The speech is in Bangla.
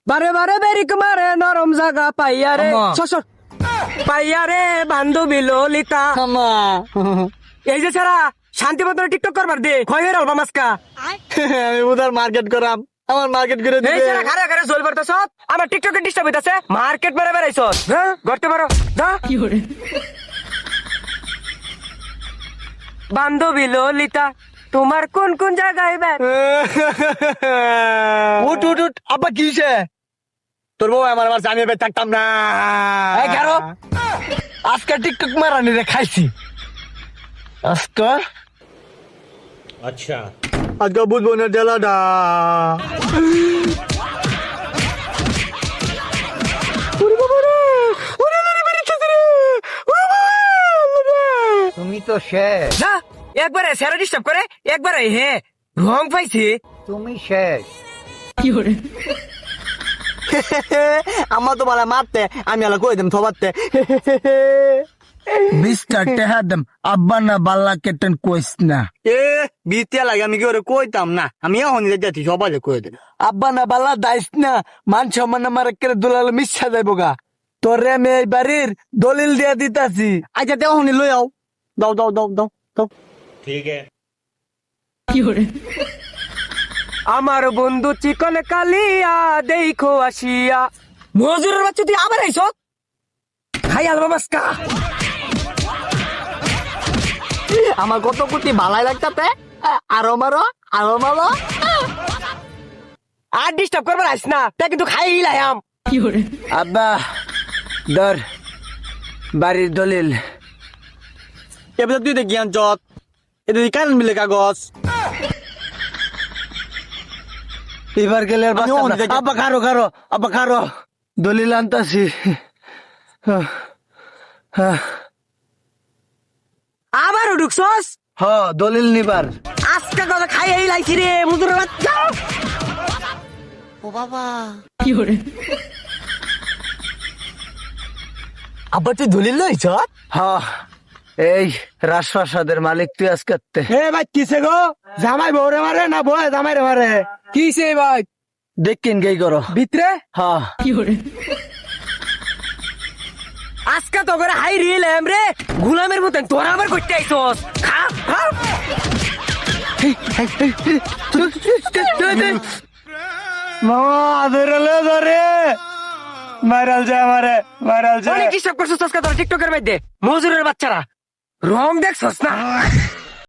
বারে বারে বেরিক মারে নরম জাগা পাইয়া রে আম্মা। সর পাইয়া রে বান্ধবী ললিতা আমা এই যে সারা শান্তি মতো টিকটক করবার দে খয় হয়ে রলবা মাস্কা আমি উদার মার্কেট করাম আমার মার্কেট করে এই দিবে সারা ঘরে ঘরে জল পড়তেছ আমার টিকটকে ডিস্টার্ব হইতাছে মার্কেট মেরে বেড়াইছ হ্যাঁ করতে পারো যা বান্ধবী ললিতা তোমার কোন কোন জায়গায় ব্যাগ উঠ উঠ উঠ আব্বা কিসে তোর বউ আমার মারছে আমি এবার থাকতাম না এই গারো। আজকে টিকটক মারানি রে খাইছি আজকে अच्छा আজকে বুঝবো না জেলাটা তুমি তো শেষ না একবারে স্যারা ডিস্টার্ব করে একবারে হে রং পাইছি তুমি শেষ আমার তো বলা মারতে আমি আলা কই দেম থবাতে বিশটা টেহা দেম আব্বা না বাল্লা কেটেন কইস না এ বিতিয়া লাগে আমি কি ওরে কইতাম না আমি এখন যাচ্ছি সবাই কই দে আব্বা না বাল্লা দাইস না মান সম্মান আমার করে দুলাল মিশা যাইব গা তোরে আমি এই বাড়ির দলিল দিয়া দিতাছি আচ্ছা দেও হনি লই আও দাও দাও দাও দাও দাও ठीक है আমার বন্ধু চিকন কালিয়া দেখো আসিয়া মজুরের বাচ্চা তুই আবার আইস খাই আলবা মাস্কা আমার কত কোটি ভালাই লাগতাতে আরো মারো আর ডিস্টার্ব করবার আইস না তা কিন্তু খাই লাইম আব্বা ধর বাড়ির দলিল এবার তুই দেখ জ্ঞান জত এটা কারণ মিলে কাগজ এবার গেলে আর বাঁচতাম আমি না। দেখি- আব্বা খারো দলিল আনতাছি আবারও ঢুকছস হ দলিল নিবার আজকে কথা খাই লাইছি রে মজুরের বাচ্চা আবার তুই দলিল লইছ হ এই রাজপ্রাসাদের মালিক তুই আজকে এ ভাই কিসে গো জামাই বউরে মারে না বউ জামাই রে মারে কি সে ভাই দেখিন গেই করো ভিতরে হ্যাঁ আজকে তো করে হাই রিল এম রে গুলামের মতন তোরা আবার করতে আইছস খা খা মামা ধরে মারাল যা অনেক ডিস্টার্ব করছস আজকে তোরা টিকটকের মধ্যে মজুরের বাচ্চারা রং দেখছস না